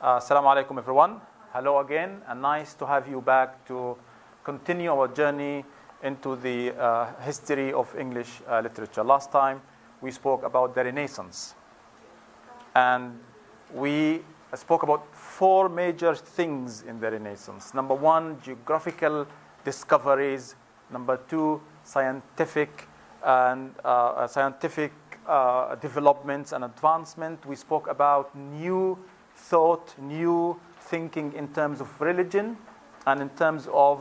Assalamu alaikum, everyone. Hello again, and nice to have you back to continue our journey into the history of English literature. Last time we spoke about the Renaissance, and we spoke about four major things in the Renaissance. Number one, geographical discoveries. Number two, scientific developments and advancement. We spoke about new thought, new thinking in terms of religion and in terms of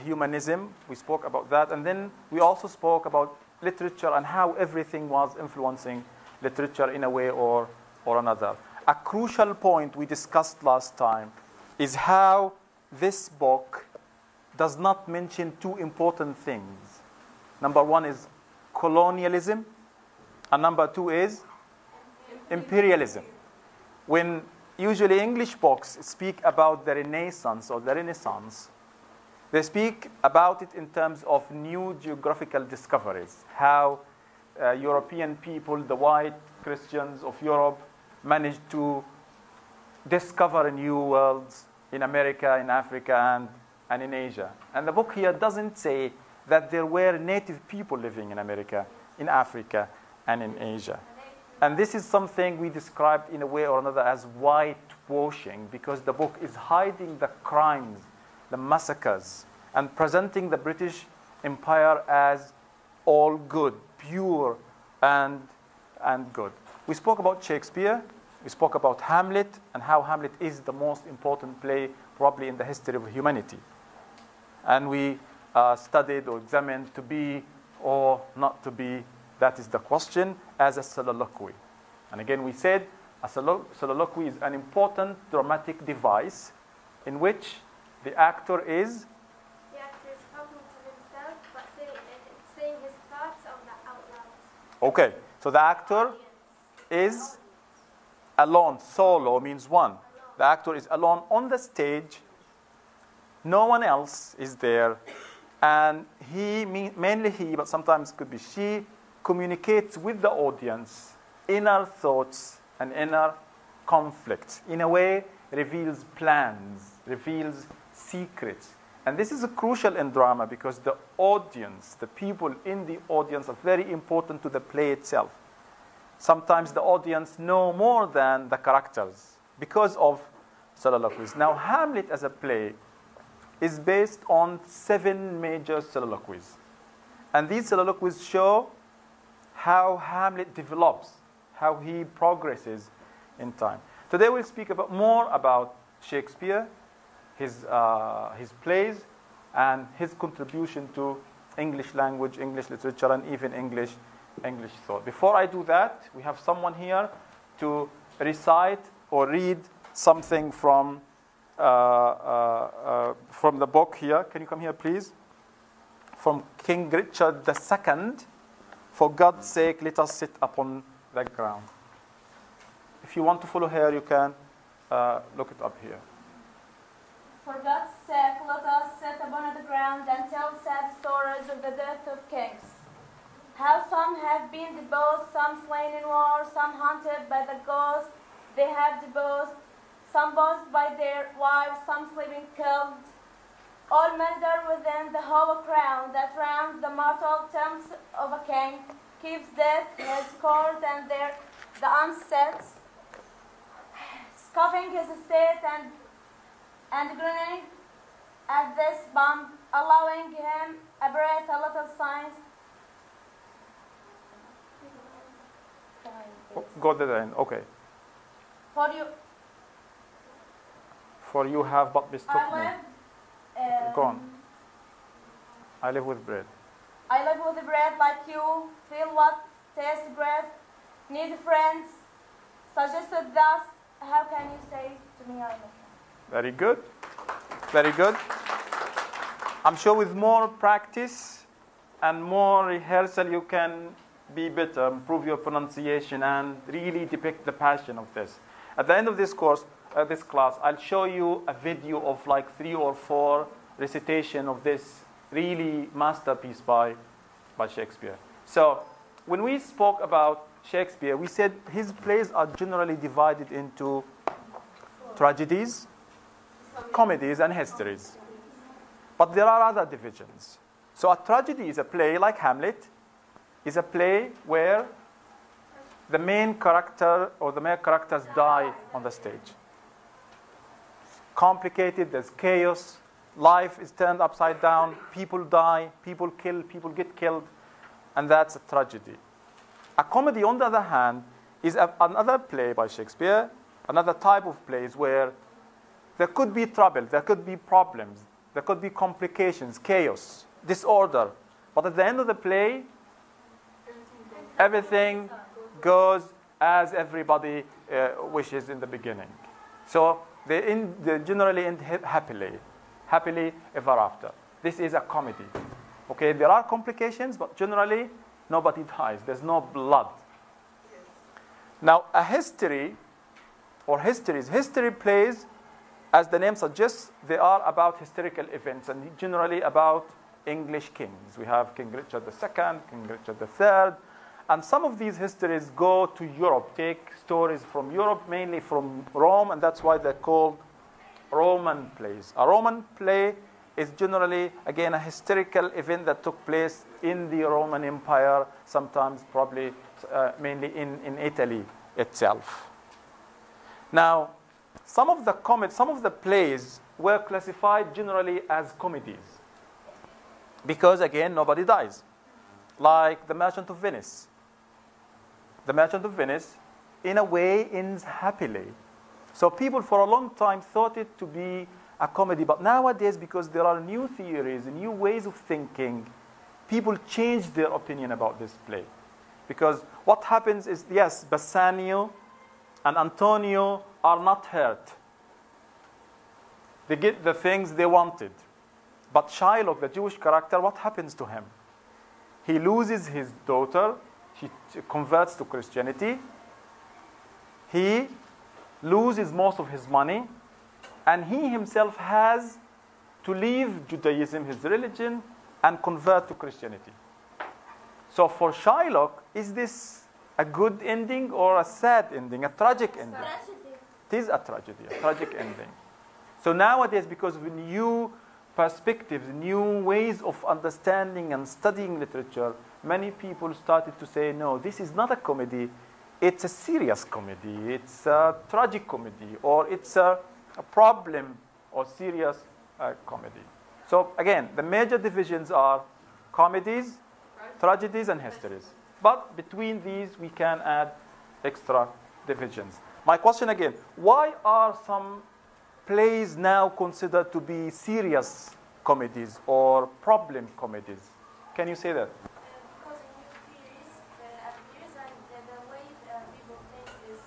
humanism. We spoke about that. And then we also spoke about literature and how everything was influencing literature in a way or another. A crucial point we discussed last time is how this book does not mention two important things. Number one is colonialism, and number two is imperialism. When usually English books speak about the Renaissance or the Renaissance, they speak about it in terms of new geographical discoveries, how European people, the white Christians of Europe, managed to discover new worlds in America, in Africa, and in Asia. And the book here doesn't say that there were native people living in America, in Africa, and in Asia. And this is something we described in a way or another as whitewashing, because the book is hiding the crimes, the massacres, and presenting the British Empire as all good, pure, and good. We spoke about Shakespeare. We spoke about Hamlet, and how Hamlet is the most important play probably in the history of humanity. And we studied or examined to be or not to be, that is the question, as a soliloquy. And again, we said a soliloquy is an important dramatic device in which the actor is talking to himself, but saying his thoughts out loud. Okay, so the actor is alone. Solo means one. The actor is alone on the stage. No one else is there. And mainly he, but sometimes could be she, communicates with the audience inner thoughts and inner conflicts. In a way, reveals plans, reveals secrets. And this is crucial in drama because the audience, the people in the audience are very important to the play itself. Sometimes the audience know more than the characters because of soliloquies. Now, Hamlet as a play is based on 7 major soliloquies. And these soliloquies show how Hamlet develops, how he progresses in time. Today we'll speak more about Shakespeare, his plays, and his contribution to English language, English literature, and even English thought. Before I do that, we have someone here to recite or read something from the book here. Can you come here, please? From King Richard II. For God's sake, let us sit upon the ground. If you want to follow her, you can look it up here. For God's sake, let us sit upon the ground and tell sad stories of the death of kings. How some have been deposed, some slain in war, some haunted by the ghost they have deposed, some bossed by their wives, some sleeping killed. All murder within the hollow crown that rounds the mortal tombs of a king, keeps death his court and the unsets, scoffing his estate and grinning at this bomb, allowing him a breath, a little signs. Go to the end. Okay. For you have but mistook me. Go on. I live with bread. I live with bread like you. Feel what? Taste bread. Need friends. Suggested thus. How can you say to me I love you? Very good. Very good. I'm sure with more practice and more rehearsal, you can be better, improve your pronunciation, and really depict the passion of this. At the end of this course, this class, I'll show you a video of like 3 or 4 recitation of this really masterpiece by Shakespeare. So when we spoke about Shakespeare, we said his plays are generally divided into tragedies, comedies, and histories. But there are other divisions. So a tragedy is a play like Hamlet, is a play where the main character or the main characters die on the stage. It's complicated, there's chaos, life is turned upside down, people die, people kill, people get killed, and that's a tragedy. A comedy, on the other hand, is another play by Shakespeare, another type of plays where there could be trouble, there could be problems, there could be complications, chaos, disorder. But at the end of the play, everything goes as everybody wishes in the beginning. So they generally end happily ever after. This is a comedy. Okay, there are complications, but generally nobody dies. There's no blood. Now, a history or histories, history plays, as the name suggests, they are about historical events and generally about English kings. We have King Richard II, King Richard III, and some of these histories go to Europe, take stories from Europe, mainly from Rome, and that's why they're called Roman plays. A Roman play is generally, again, a historical event that took place in the Roman Empire, sometimes probably mainly in Italy itself. Now, some of the plays were classified generally as comedies because, again, nobody dies. Like The Merchant of Venice. The Merchant of Venice, in a way, ends happily. So people for a long time thought it to be a comedy, but nowadays, because there are new theories, new ways of thinking, people change their opinion about this play. Because what happens is, yes, Bassanio and Antonio are not hurt. They get the things they wanted. But Shylock, the Jewish character, what happens to him? He loses his daughter. He converts to Christianity. He loses most of his money. And he himself has to leave Judaism, his religion, and convert to Christianity. So for Shylock, is this a good ending or a sad ending, a tragic ending? It is a tragedy, a tragic ending. So nowadays, because of new perspectives, new ways of understanding and studying literature, many people started to say, no, this is not a comedy, it's a serious comedy, it's a tragic comedy, or it's a problem or serious comedy. So again, the major divisions are comedies, tragedies, and histories. But between these, we can add extra divisions. My question again, why are some plays now considered to be serious comedies or problem comedies? Can you say that? Because new theories appears and the way people think is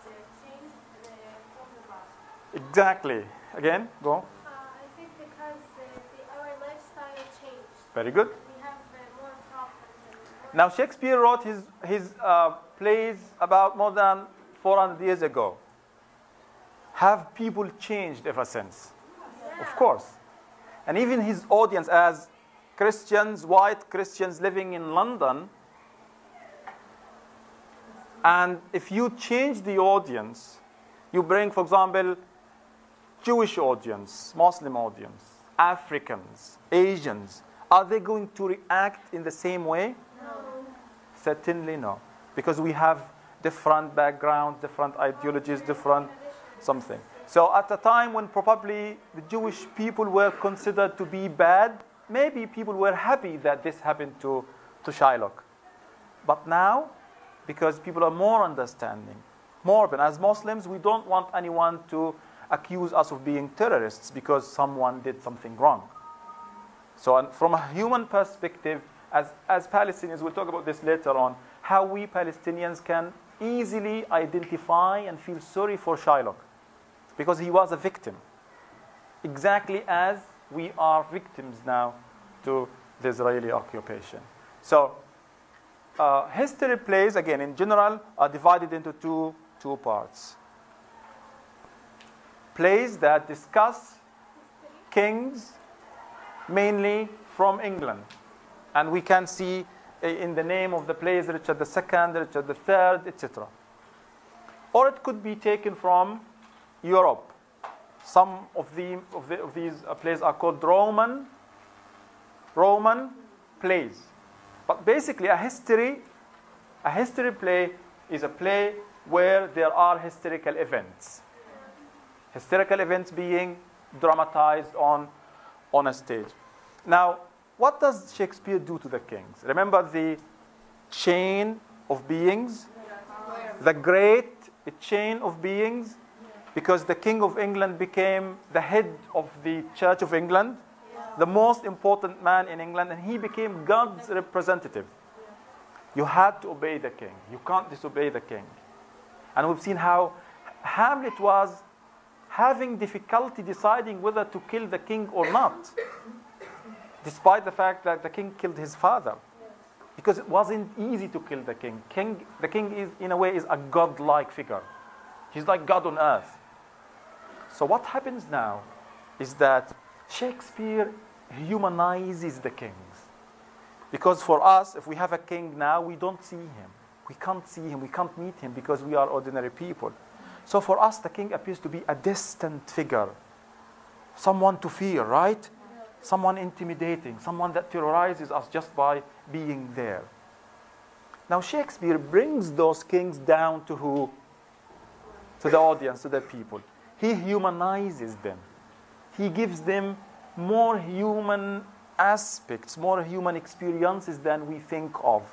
changed from the past. Exactly. Again, go. I think because our lifestyle changed. Very good. We have more problems. Now, Shakespeare wrote his plays about more than 400 years ago. Have people changed ever since? Yeah. Of course. And even his audience, as Christians, white Christians living in London, and if you change the audience, you bring, for example, Jewish audience, Muslim audience, Africans, Asians, are they going to react in the same way? No. Certainly no. Because we have different backgrounds, different ideologies, different something. So at a time when probably the Jewish people were considered to be bad, maybe people were happy that this happened to Shylock. But now, because people are more understanding, more open. As Muslims, we don't want anyone to accuse us of being terrorists because someone did something wrong. So from a human perspective, as Palestinians, we'll talk about this later on, how we Palestinians can easily identify and feel sorry for Shylock because he was a victim, exactly as we are victims now to the Israeli occupation. So history plays, again, in general, are divided into two parts. Plays that discuss kings, mainly from England. And we can see in the name of the plays Richard II, Richard III, etc. Or it could be taken from Europe, Some of these plays are called Roman plays. But basically, a history play is a play where there are historical events. Historical events being dramatized on a stage. Now, what does Shakespeare do to the kings? Remember the chain of beings? The great chain of beings? Because the King of England became the head of the Church of England, the most important man in England, and he became God's representative. You had to obey the king. You can't disobey the king. And we've seen how Hamlet was having difficulty deciding whether to kill the king or not, despite the fact that the king killed his father. Because it wasn't easy to kill the king. The king is, in a way, is a godlike figure. He's like God on earth. So what happens now is that Shakespeare humanizes the kings. Because for us, if we have a king now, we don't see him. We can't see him. We can't meet him because we are ordinary people. So for us, the king appears to be a distant figure. Someone to fear, right? Someone intimidating. Someone that terrorizes us just by being there. Now Shakespeare brings those kings down to who? To the audience, to the people. He humanizes them. He gives them more human aspects, more human experiences than we think of.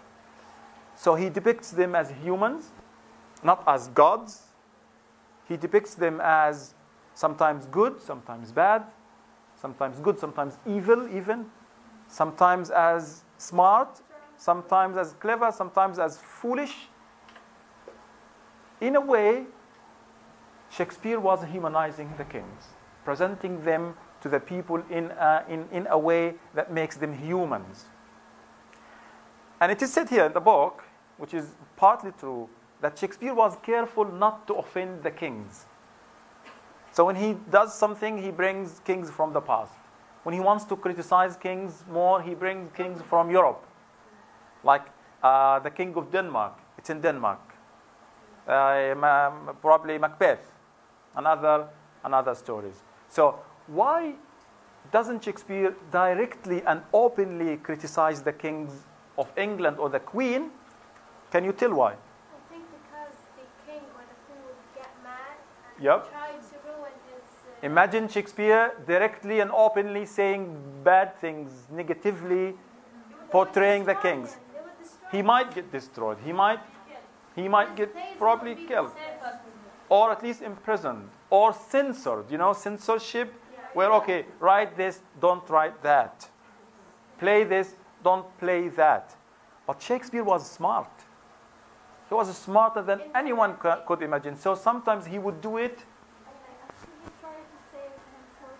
So he depicts them as humans, not as gods. He depicts them as sometimes good, sometimes bad, sometimes good, sometimes evil even, sometimes as smart, sometimes as clever, sometimes as foolish. In a way, Shakespeare was humanizing the kings, presenting them to the people in a way that makes them humans. And it is said here in the book, which is partly true, that Shakespeare was careful not to offend the kings. So when he does something, he brings kings from the past. When he wants to criticize kings more, he brings kings from Europe. Like the king of Denmark. It's in Denmark. Probably Macbeth. And other stories. So why doesn't Shakespeare directly and openly criticize the kings of England or the queen? Can you tell why? I think because the king or the queen would get mad and Yep. try to ruin his... Imagine Shakespeare directly and openly saying bad things, negatively portraying the kings. He might get destroyed. He might get probably killed. Or at least imprisoned. Or censored. You know, censorship. Where, okay, write this, don't write that. Play this, don't play that. But Shakespeare was smart. He was smarter than anyone could imagine. So sometimes he would do it. He tried to save himself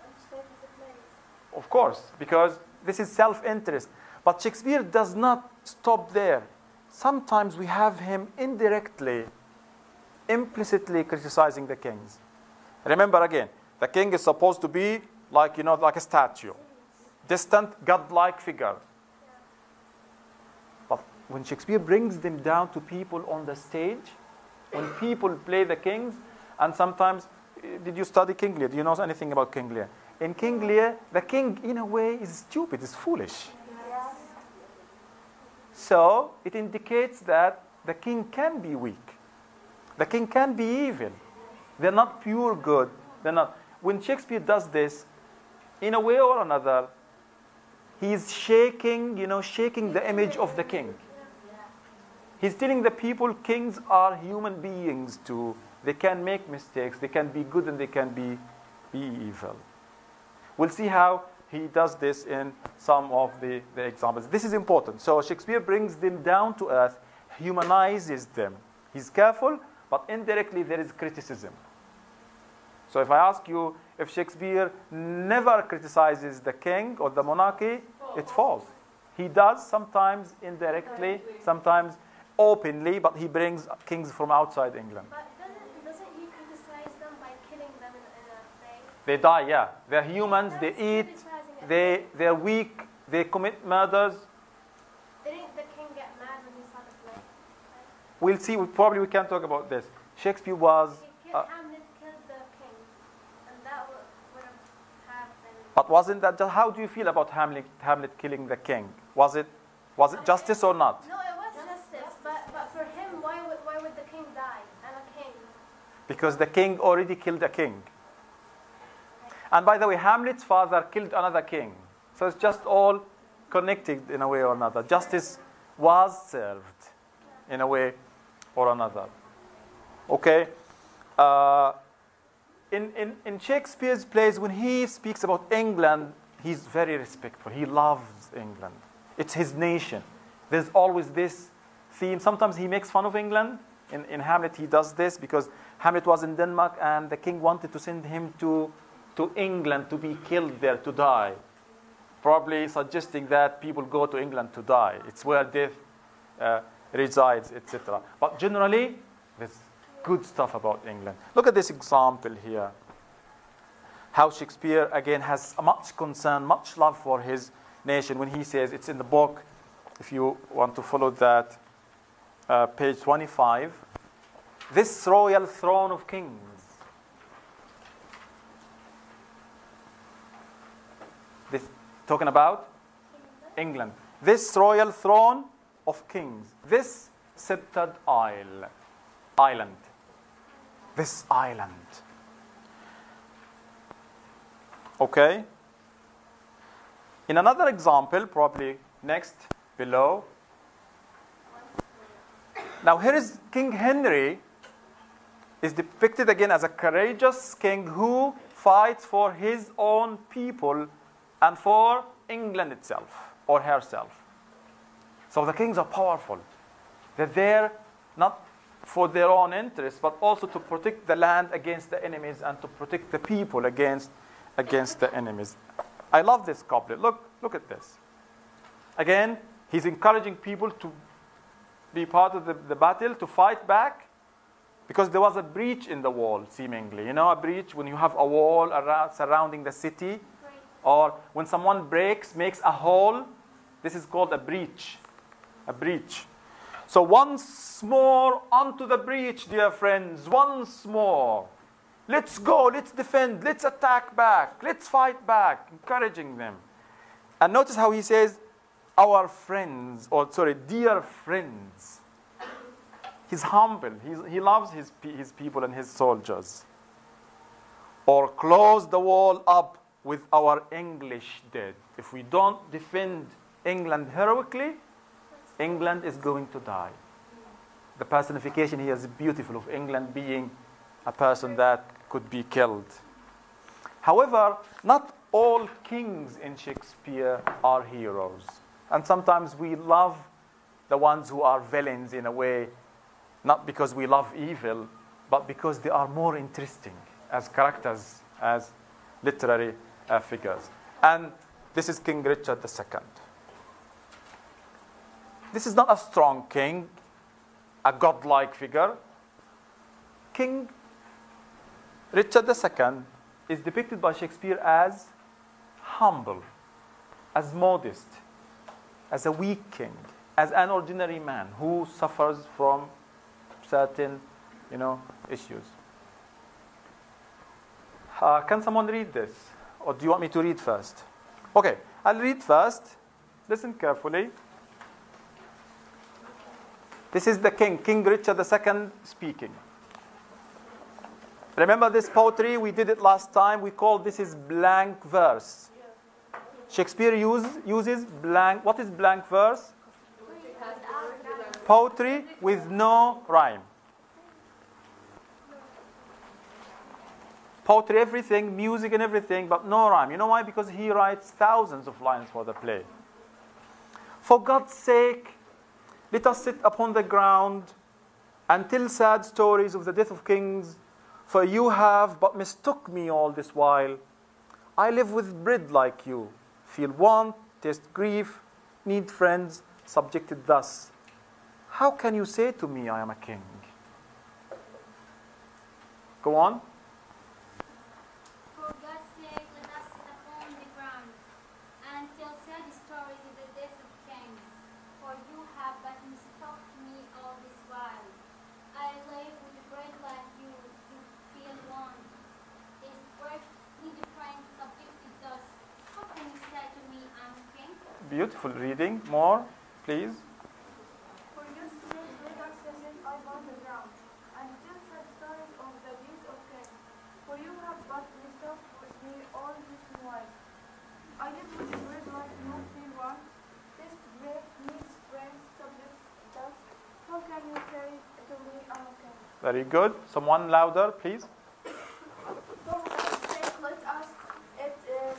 and save the place. Of course, because this is self-interest. But Shakespeare does not stop there. Sometimes we have him indirectly, implicitly criticizing the kings. Remember again, the king is supposed to be like a statue. Distant, godlike figure. But when Shakespeare brings them down to people on the stage, when people play the kings, and sometimes, did you study King Lear? Do you know anything about King Lear? In King Lear, the king, in a way, is stupid, is foolish. So, it indicates that the king can be weak. The king can be evil. They're not pure good. They're not. When Shakespeare does this, in a way or another, he's shaking the image of the king. He's telling the people kings are human beings too. They can make mistakes. They can be good and they can be evil. We'll see how he does this in some of the examples. This is important. So Shakespeare brings them down to earth, humanizes them. He's careful, but indirectly there is criticism. So if I ask you if Shakespeare never criticizes the king or the monarchy, it's false. He does sometimes indirectly, sometimes openly, but he brings kings from outside England. But doesn't he criticize them by killing them in a play? They die, yeah. They're humans, they eat, they're weak, they commit murders. Didn't the king get mad when he saw the play? We'll see, probably we can talk about this. Shakespeare was... Hamlet killed the king. But wasn't that just, how do you feel about Hamlet killing the king? Was it justice or not? No, it was justice. But for him, why would the king die? I'm a king. Because the king already killed a king. And by the way, Hamlet's father killed another king. So it's just all connected in a way or another. Justice was served in a way or another. Okay? In Shakespeare's plays, when he speaks about England, he's very respectful. He loves England. It's his nation. There's always this theme. Sometimes he makes fun of England. In Hamlet, he does this because Hamlet was in Denmark and the king wanted to send him to England to be killed there, to die. Probably suggesting that people go to England to die. It's where death resides, etc. But generally, there's good stuff about England. Look at this example here. How Shakespeare, again, has much concern, much love for his nation when he says, it's in the book, if you want to follow that, page 25. This royal throne of kings. This, talking about England. This royal throne of kings. This sceptered island. This island. Okay? In another example, probably next, below. Now here is King Henry is depicted again as a courageous king who fights for his own people and for England itself or herself. So the kings are powerful. They're there not for their own interests, but also to protect the land against the enemies and to protect the people against the enemies. I love this couplet. Look at this. Again, he's encouraging people to be part of the battle, to fight back, because there was a breach in the wall, seemingly. You know, a breach when you have a wall surrounding the city, or when someone makes a hole, this is called a breach. A breach. So once more onto the breach, dear friends, once more. Let's go, let's defend, let's attack back, let's fight back, encouraging them. And notice how he says, our friends, dear friends. He's humble, he loves his people and his soldiers. Or close the wall up with our English dead. If we don't defend England heroically, England is going to die. The personification here is beautiful of England being a person that could be killed. However, not all kings in Shakespeare are heroes. And sometimes we love the ones who are villains in a way, not because we love evil, but because they are more interesting as characters, as literary figures. And this is King Richard II. This is not a strong king, a godlike figure. King Richard II is depicted by Shakespeare as humble, as modest, as a weak king, as an ordinary man who suffers from certain, issues. Can someone read this? Or do you want me to read first? Okay, I'll read first. Listen carefully. This is the king, King Richard II speaking. Remember this poetry? We did it last time. We called this is blank verse. Shakespeare uses blank. What is blank verse? Poetry with no rhyme. Poetry, everything, music and everything, but no rhyme. You know why? Because he writes thousands of lines for the play. For God's sake, let us sit upon the ground and tell sad stories of the death of kings, for you have but mistook me all this while. I live with bread like you, feel want, taste grief, need friends, subjected thus. How can you say to me I am a king? Go on. For God's sake, let us sit upon the ground and tell sad stories of the death of kings, for you have but mistook me all this while. I live with bread like you feel want, taste grief, need friends, subjected thus. Beautiful reading. More, please. For you spread bread and sausage upon the ground, and tell sad stories of the deeds of kings. For you have but mistook with me all this while. I live with bread like you feel one. Taste bread needs friends, subject dust. How can you say to me, I'm a king? Very good. Someone louder, please. For God's sake, let us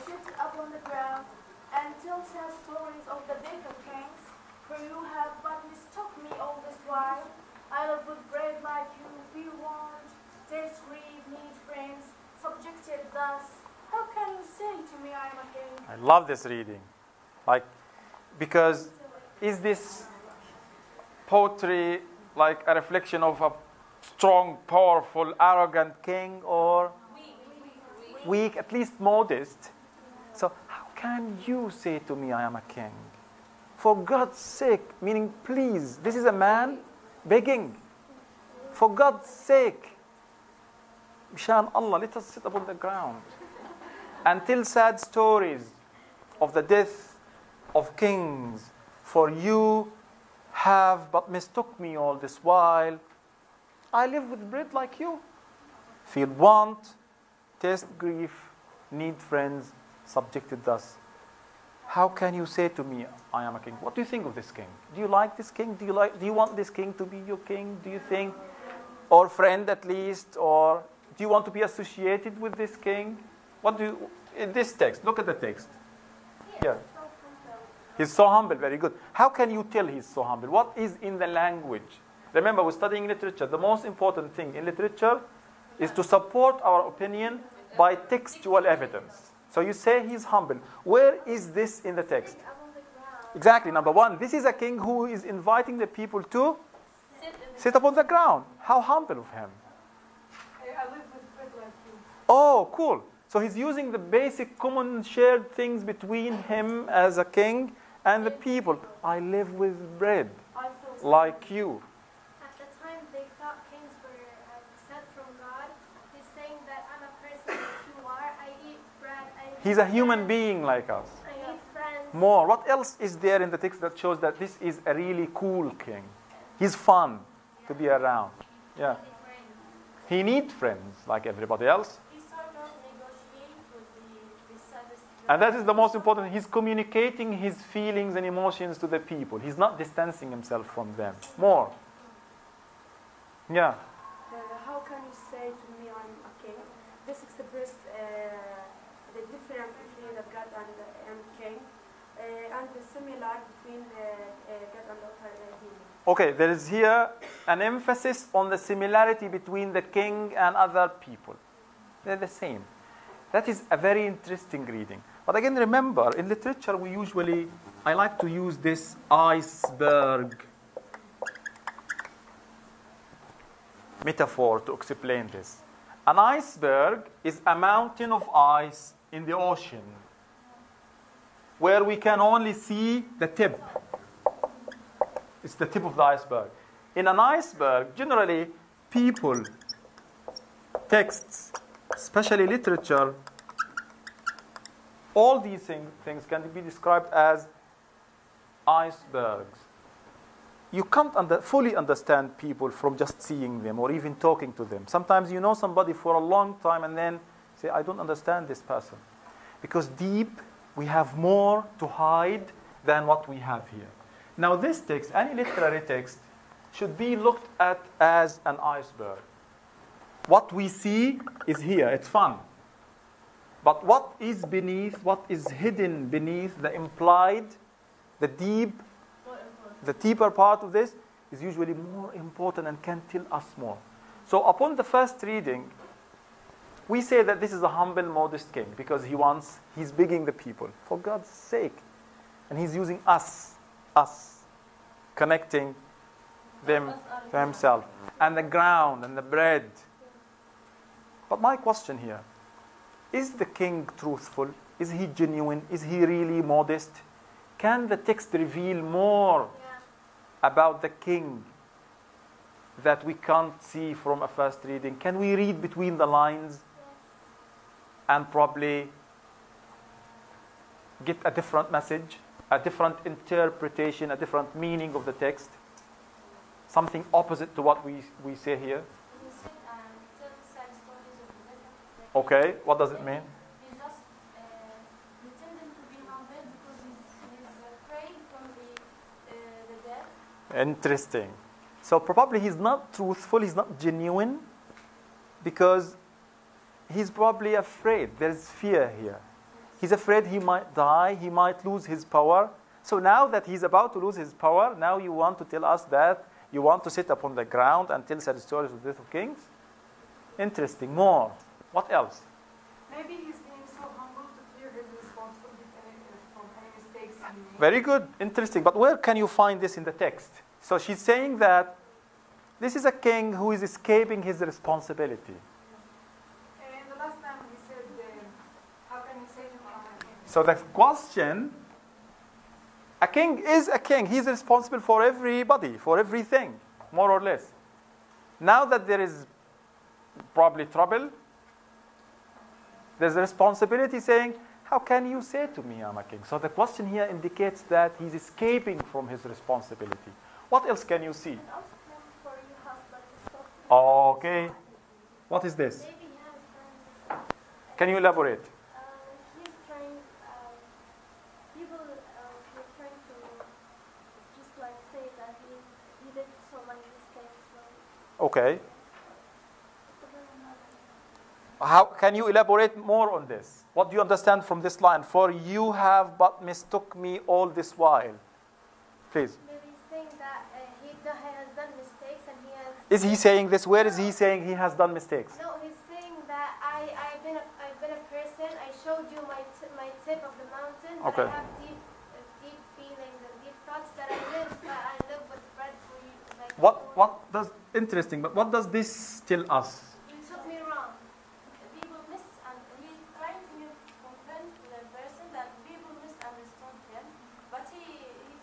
sit upon the ground and tell sad stories of the death of kings. For you have but mistook me all this while. I live with bread like you feel warned. Taste grief, need friends, subjected thus. How can you say to me I am a king? I love this reading. Because is this poetry like a reflection of a strong, powerful, arrogant king, or weak, at least modest? So how can you say to me I am a king? For God's sake, meaning please, this is a man begging. For God's sake, Mishan Allah, let us sit upon the ground and tell sad stories of the death of kings. For you have but mistook me all this while. I live with bread like you. Feel want, taste grief, need friends, subjected thus. How can you say to me, I am a king? What do you think of this king? Do you like this king? Do you want this king to be your king? Do you think, or friend at least, or do you want to be associated with this king? What do you, in this text, look at the text. Yeah. He's so humble, very good. How can you tell he's so humble? What is in the language? Remember, we're studying literature. The most important thing in literature is to support our opinion by textual evidence. So you say he's humble. Where is this in the text? Exactly. Number one, this is a king who is inviting the people to sit upon the ground. How humble of him. I live with bread like you. Oh, cool. So he's using the basic common shared things between him as a king and the people. I live with bread like you. At the time, they thought kings were sent from God. He's saying that I'm a person like you are. I eat bread. He's a human being like us. I need friends. More. What else is there in the text that shows that this is a really cool king? He's fun to be around. Yeah. He needs friends like everybody else. He sort of negotiates with the saddest. And that is the most important. He's communicating his feelings and emotions to the people. He's not distancing himself from them. More. Yeah. How can you say to me I'm a king? This expresses the difference between the God and king, and the similar between God and other human. Okay, there is here an emphasis on the similarity between the king and other people. They're the same. That is a very interesting reading. But again, remember, in literature, I like to use this iceberg metaphor to explain this. An iceberg is a mountain of ice in the ocean where we can only see the tip. It's the tip of the iceberg. In an iceberg, generally, people, texts, especially literature, all these things can be described as icebergs. You can't fully understand people from just seeing them or even talking to them. Sometimes you know somebody for a long time and then say, I don't understand this person. Because deep, we have more to hide than what we have here. Now this text, any literary text, should be looked at as an iceberg. What we see is here, it's fun. But what is beneath, what is hidden beneath the implied, the deeper part of this is usually more important and can tell us more. So upon the first reading, we say that this is a humble, modest king because he's begging the people, for God's sake. And he's using us, connecting them to himself. And the ground and the bread. But my question here, is the king truthful? Is he genuine? Is he really modest? Can the text reveal more about the king that we can't see from a first reading? Can we read between the lines and probably get a different message? a different interpretation, a different meaning of the text, something opposite to what we say here. He said, tell sad stories of the death. Okay, what does it mean? He just pretending to be humble because he's afraid from the death. Interesting. So probably he's not truthful, he's not genuine, because he's probably afraid. There's fear here. He's afraid he might die, he might lose his power. So now that he's about to lose his power, now you want to tell us that you want to sit upon the ground and tell sad stories of the death of kings? Interesting. More. What else? Maybe he's being so humble to clear his responsibility from any mistakes he made. Very good. Interesting. But where can you find this in the text? So she's saying that this is a king who is escaping his responsibility. And the last time he said, how can you say to me, I'm a king? So the question, a king is a king. He's responsible for everybody, for everything, more or less. Now that there is probably trouble, there's a responsibility saying, how can you say to me I'm a king? So the question here indicates that he's escaping from his responsibility. What else can you see? And also plan for you husband to stop. Okay. What is this? Maybe he has done Can you elaborate? he's trying, people were trying to just like say that he did so many mistakes. So Okay. it's a very another. How can you elaborate more on this? What do you understand from this line? For you have but mistook me all this while. Please. Maybe he's saying that he has done mistakes and he has. Is he saying this? Where is he saying he has done mistakes? No, he's saying that I've been a person. I showed you my tip of the mountain. But Okay. I have deep feelings and deep thoughts that I live with bread for you. Like What does interesting? But what does this tell us? You took me wrong. People he's trying to convince the person that people misunderstood him, but he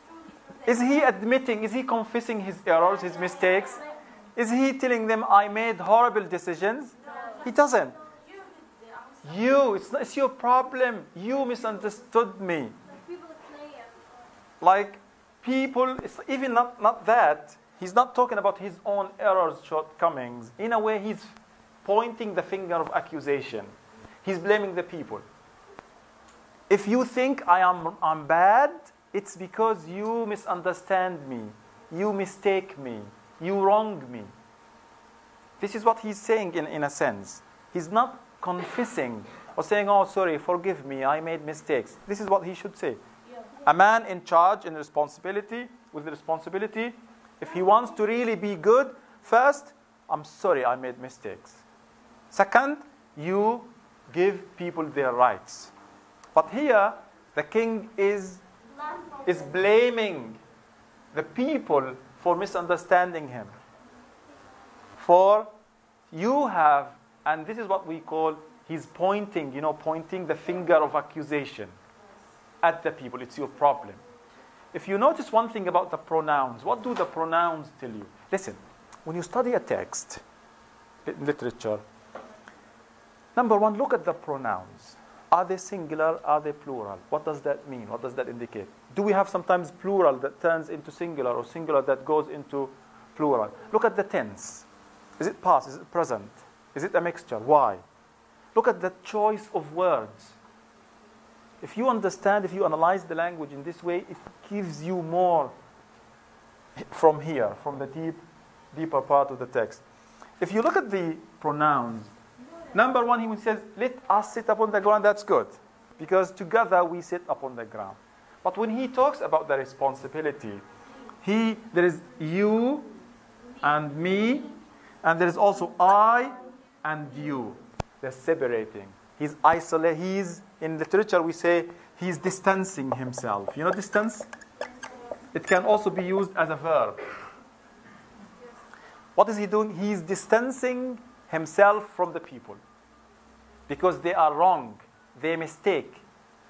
truly. Is he admitting? Is he confessing his errors, his mistakes? Is he telling them I made horrible decisions? He doesn't. It's your problem. You misunderstood me. Like people play him. Like people, it's even not that. He's not talking about his own errors, shortcomings. In a way, he's pointing the finger of accusation. He's blaming the people. If you think I'm bad, it's because you misunderstand me. You mistake me. You wrong me. This is what he's saying in a sense. He's not confessing or saying, oh, sorry, forgive me, I made mistakes. This is what he should say. A man in charge, in responsibility, with responsibility, if he wants to really be good, first, I'm sorry, I made mistakes. Second, you give people their rights. But here, the king is blaming the people for misunderstanding him. For you have, and this is what we call, he's pointing the finger of accusation at the people. It's your problem. If you notice one thing about the pronouns, what do the pronouns tell you? Listen, when you study a text, literature, number one, look at the pronouns. Are they singular? Are they plural? What does that mean? What does that indicate? Do we have sometimes plural that turns into singular or singular that goes into plural? Look at the tense. Is it past? Is it present? Is it a mixture? Why? Look at the choice of words. If you understand, if you analyze the language in this way, it gives you more from here, from the deeper part of the text. If you look at the pronouns, number one, he says, let us sit upon the ground. That's good, because together we sit upon the ground. But when he talks about the responsibility, there is you and me, and there is also I and you. They're separating. He's isolating. In literature, we say he's distancing himself. You know distance? It can also be used as a verb. What is he doing? He's distancing himself from the people. Because they are wrong. They mistake.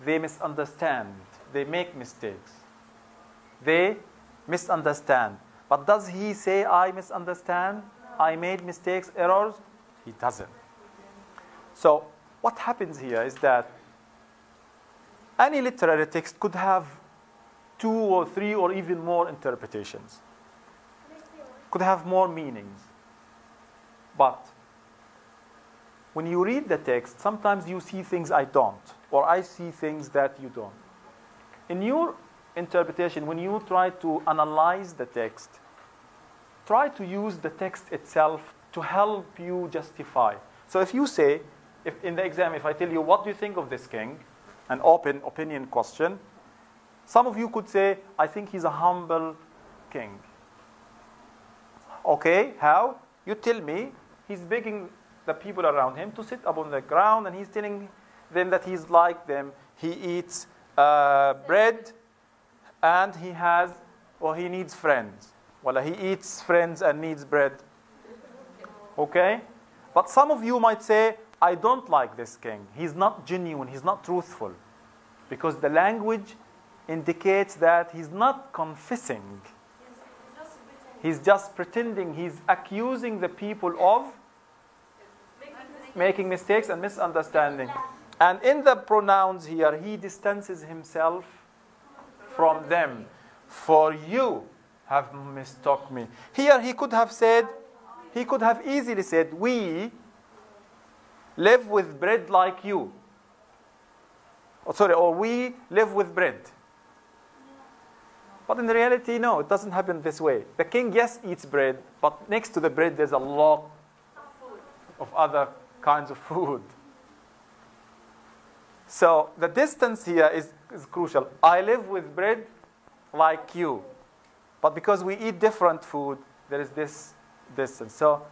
They misunderstand. They make mistakes. They misunderstand. But does he say, I misunderstand? I made mistakes, errors? He doesn't. So what happens here is that any literary text could have 2 or 3 or even more interpretations. Could have more meanings. But when you read the text, sometimes you see things I don't, or I see things that you don't. In your interpretation, when you try to analyze the text, try to use the text itself to help you justify. So if you say, if in the exam, if I tell you, what do you think of this king? An open opinion question. Some of you could say, I think he's a humble king. Okay, how? You tell me. He's begging the people around him to sit upon the ground, and he's telling them that he's like them. He eats bread, and he needs friends. Well, he eats friends and needs bread. Okay? But some of you might say, I don't like this king. He's not genuine. He's not truthful. Because the language indicates that he's not confessing. He's just pretending. He's accusing the people of making mistakes and misunderstanding. And in the pronouns here, he distances himself from them. For you have mistook me. Here he could have easily said, we live with bread like you. Or we live with bread. But in reality, no, it doesn't happen this way. The king, yes, eats bread, but next to the bread, there's a lot of other kinds of food. So the distance here is crucial. I live with bread like you. But because we eat different food, there is this distance. So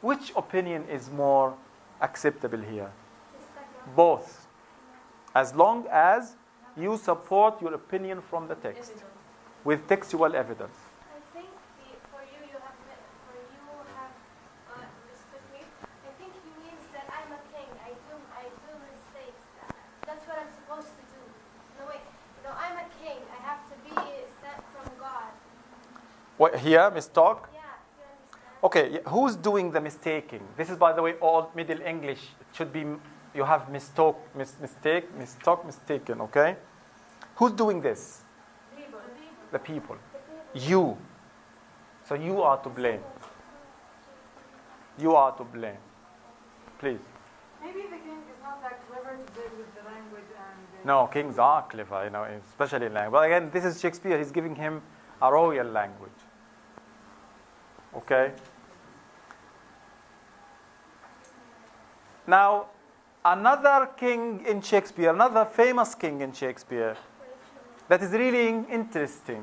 which opinion is more acceptable here? Both. As long as you support your opinion from the text with textual evidence. I think for you have mistook me. I think he means that I'm a king. I do mistakes. That's what I'm supposed to do. No wait, I'm a king. I have to be sent from God. What here, mistalk? Yeah, you understand? Okay, who's doing the mistaking? This is, by the way, Old Middle English. It should be, you have mistake, mistaken, okay? Who's doing this? The people. You. So you are to blame. You are to blame. Please. Maybe the king is not that clever to deal with the language and... No, kings are clever, especially in language. But again, this is Shakespeare. He's giving him a royal language. Okay? Now, another king in Shakespeare, another famous king in Shakespeare, that is really interesting.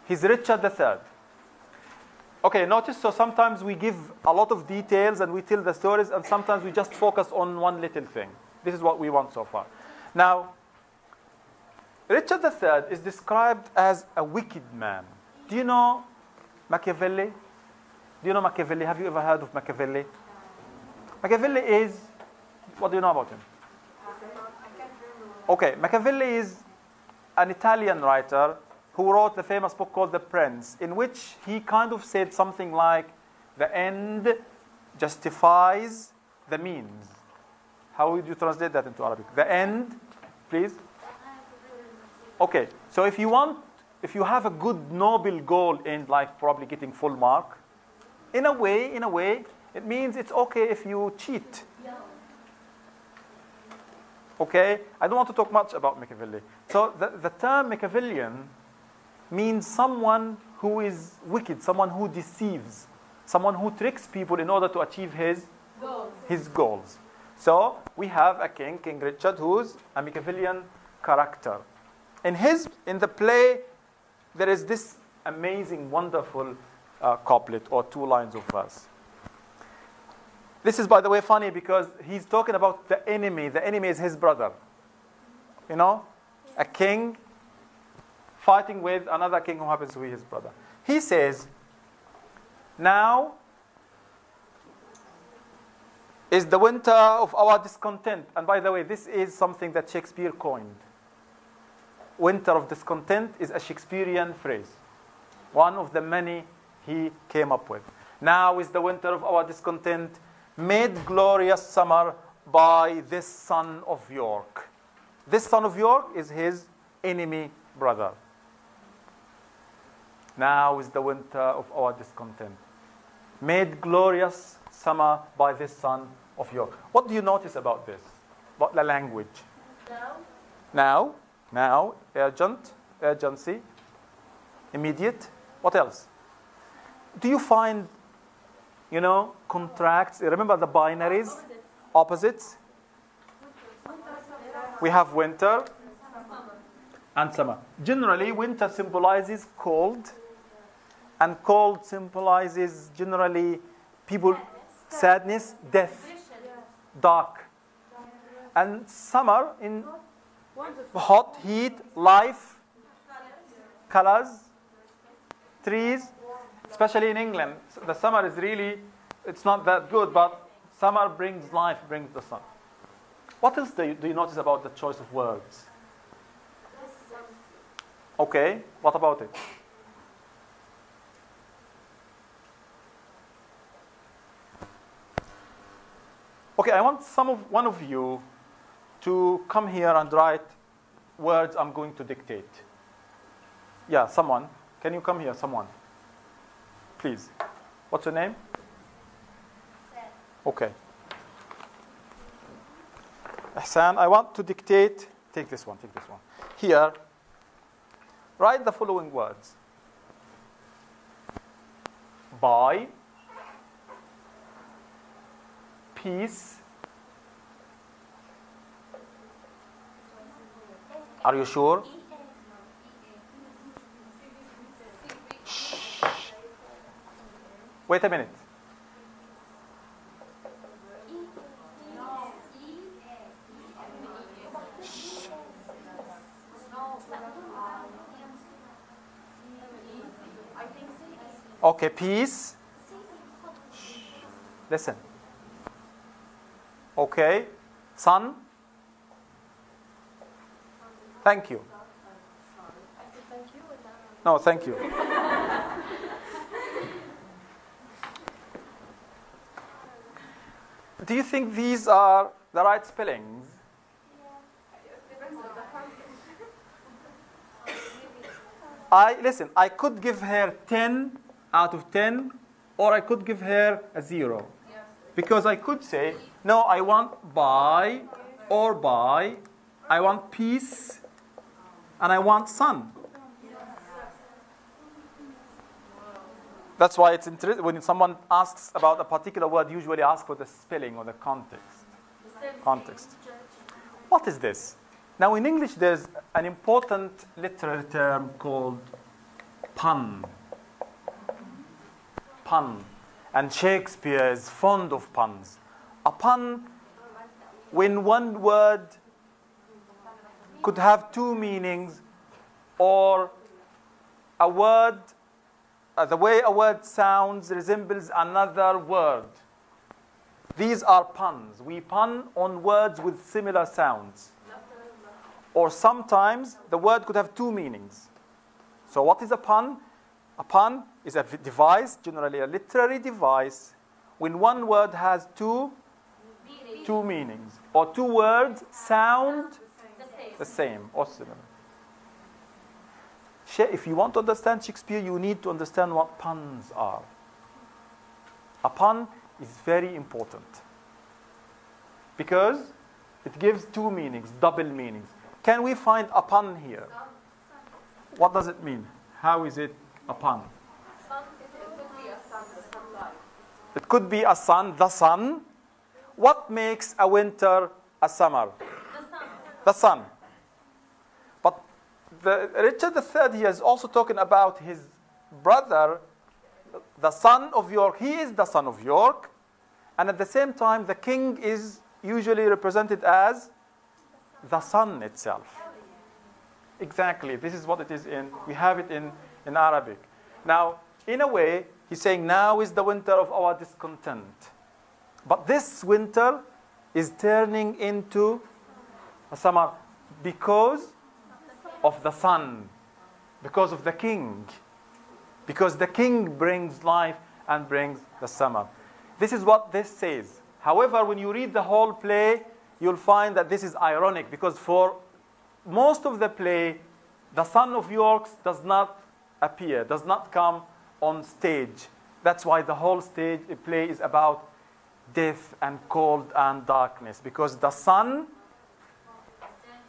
He's Richard III. Okay, notice, so sometimes we give a lot of details and we tell the stories, and sometimes we just focus on one little thing. This is what we want so far. Now, Richard III is described as a wicked man. Do you know Machiavelli? Do you know Machiavelli? Have you ever heard of Machiavelli? Machiavelli is, what do you know about him? Okay, Machiavelli is an Italian writer who wrote the famous book called The Prince, in which he kind of said something like, the end justifies the means. How would you translate that into Arabic? The end, please? Okay, so if you have a good noble goal in, like probably getting full mark, in a way, it means it's okay if you cheat. Okay? I don't want to talk much about Machiavelli. So the term Machiavellian means someone who is wicked, someone who deceives, someone who tricks people in order to achieve his goals. So we have a king, King Richard, who's a Machiavellian character. In the play, there is this amazing, wonderful couplet or 2 lines of verse. This is, by the way, funny because he's talking about the enemy. The enemy is his brother. A king fighting with another king who happens to be his brother. He says, now is the winter of our discontent. And by the way, this is something that Shakespeare coined. Winter of discontent is a Shakespearean phrase. One of the many he came up with. Now is the winter of our discontent, made glorious summer by this son of York. This son of York is his enemy brother. Now is the winter of our discontent. Made glorious summer by this son of yours. What do you notice about this? About the language? Now, urgent, urgency, immediate. What else? Do you find, contracts? Remember the binaries? Opposites? We have winter and summer. Generally, winter symbolizes cold, and cold symbolizes generally people, sadness, death, dark. And summer in hot, heat, life, colors, trees, especially in England. The summer is really, it's not that good, but summer brings life, brings the sun. What else do you notice about the choice of words? Okay, what about it? Okay, I want one of you to come here and write words I'm going to dictate. Yeah, someone. Can you come here, someone? Please. What's your name? Okay. Hassan, I want to dictate. Take this one. Here, write the following words. By, peace. Are you sure? Shh. Wait a minute. Okay, peace. Listen. Okay. Sun. Thank you. No, thank you. Do you think these are the right spellings? Listen, I could give her 10 out of 10, or I could give her a 0. Because I could say, no, I want by, or by, I want peace, and I want sun. That's why it's interesting when someone asks about a particular word, usually ask for the spelling or the context. What is this? Now in English there's an important literary term called pun. Pun. And Shakespeare is fond of puns. A pun, when one word could have two meanings, or a word, the way a word sounds resembles another word. These are puns. We pun on words with similar sounds. Or sometimes the word could have two meanings. So what is a pun? A pun is a device, generally a literary device, when one word has two meanings, or two words sound the same or similar. If you want to understand Shakespeare, you need to understand what puns are. A pun is very important because it gives two meanings, double meanings. Can we find a pun here? What does it mean? How is it a pun? It could be a sun, the sun. What makes a winter a summer? The sun. But Richard III here is also talking about his brother, the son of York. He is the son of York. And at the same time, the king is usually represented as the sun itself. Exactly. This is what it is we have it in Arabic. Now, in a way, he's saying now is the winter of our discontent. But this winter is turning into a summer because of the sun, because of the king. Because the king brings life and brings the summer. This is what this says. However, when you read the whole play, you'll find that this is ironic because for most of the play, The Son of York does not appear, does not come on stage. That's why the whole stage play is about death and cold and darkness, because the sun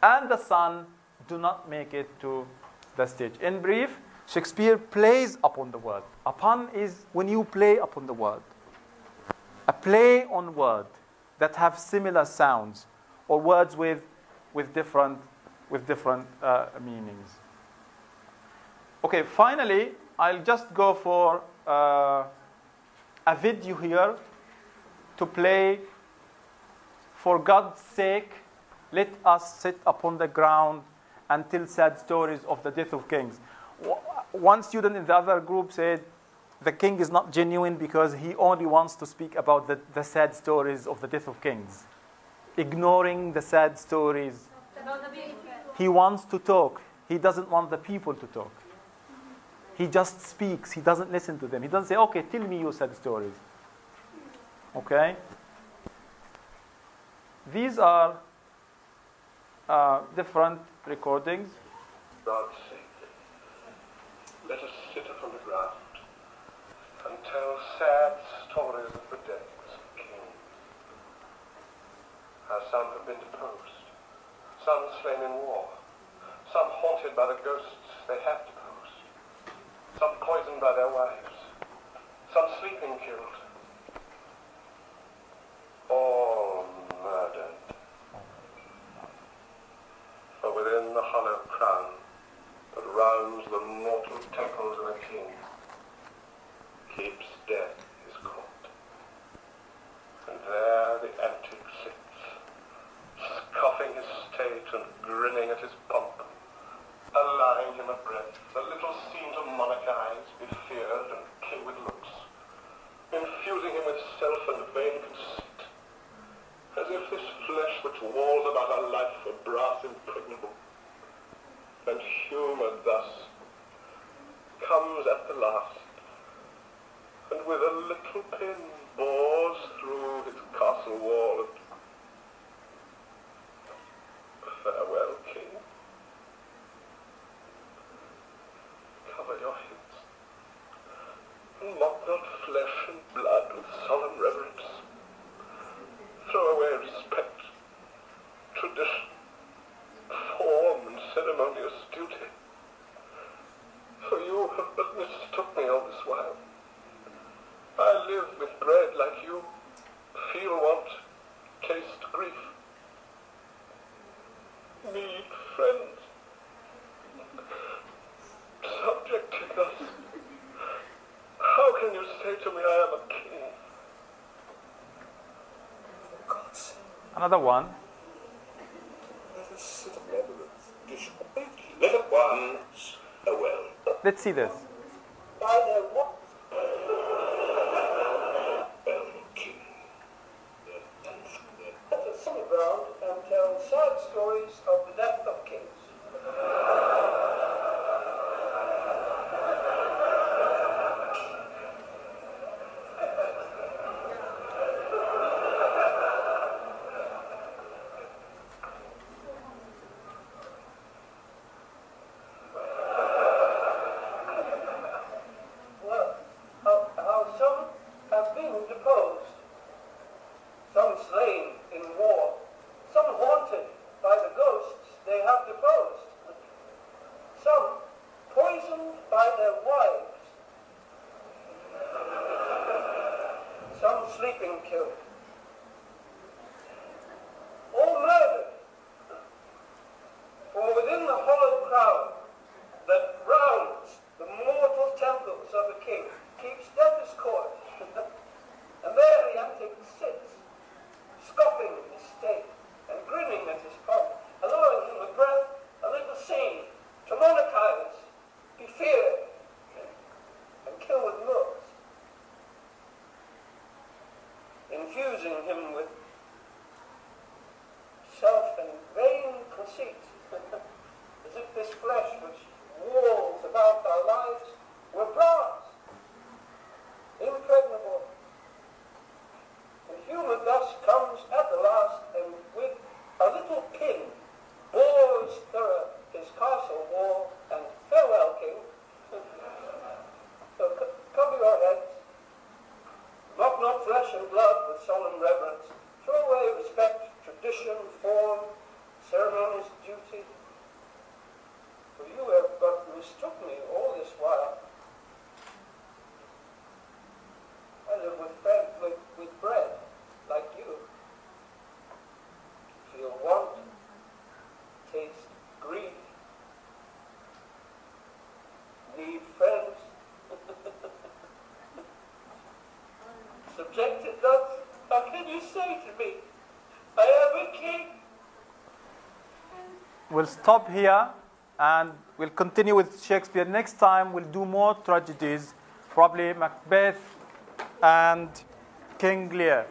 and the sun do not make it to the stage. In brief, Shakespeare plays upon the word. A pun is when you play upon the word. A play on word that have similar sounds, or words with different meanings. Okay, finally, I'll just go for a video here to play. For God's sake, let us sit upon the ground and tell sad stories of the death of kings. One student in the other group said the king is not genuine because he only wants to speak about the sad stories of the death of kings, ignoring the sad stories. He wants to talk. He doesn't want the people to talk. He just speaks. He doesn't listen to them. He doesn't say, okay, tell me your sad stories. Okay? These are different recordings. God's sake, let us sit upon the ground and tell sad stories of the deaths of kings. How some have been deposed, some slain in war, some haunted by the ghosts they have deposed, some poisoned by their wives, some sleeping killed, all murdered. For within the hollow crown that rounds the mortal temples of a king keeps death his court. And there the antique sits, scoffing his state and grinning at his pomp, allowing him a breath that little seem to monarchize, be feared and kill with looks, infusing him with self and vain conceit, as if this flesh which walls about our life were brass impregnable, and humoured thus, comes at the last, and with a little pin bores through his castle wall, and farewell, king. Cover your heads, and mock not flesh and blood with solemn reverence. Throw away respect, tradition, form, and ceremonious duty. For you have but mistook me all this while. I live with bread like you, feel want, taste grief, need friends, subjected thus. How can you say to me I am a king? For God's sake. Another one. Let us sit together and dish let it once a well. Let's see this. By their what? King. Let us sit around and tell sad stories of the death of kings. Infusing him with self and vain conceit, as if this flesh which walls about our lives were brass, impregnable. And human thus comes at the last, and with a little pin bores through his castle wall, reject it thus? How can you say to me, I am a king? We'll stop here and we'll continue with Shakespeare. Next time we'll do more tragedies, probably Macbeth and King Lear.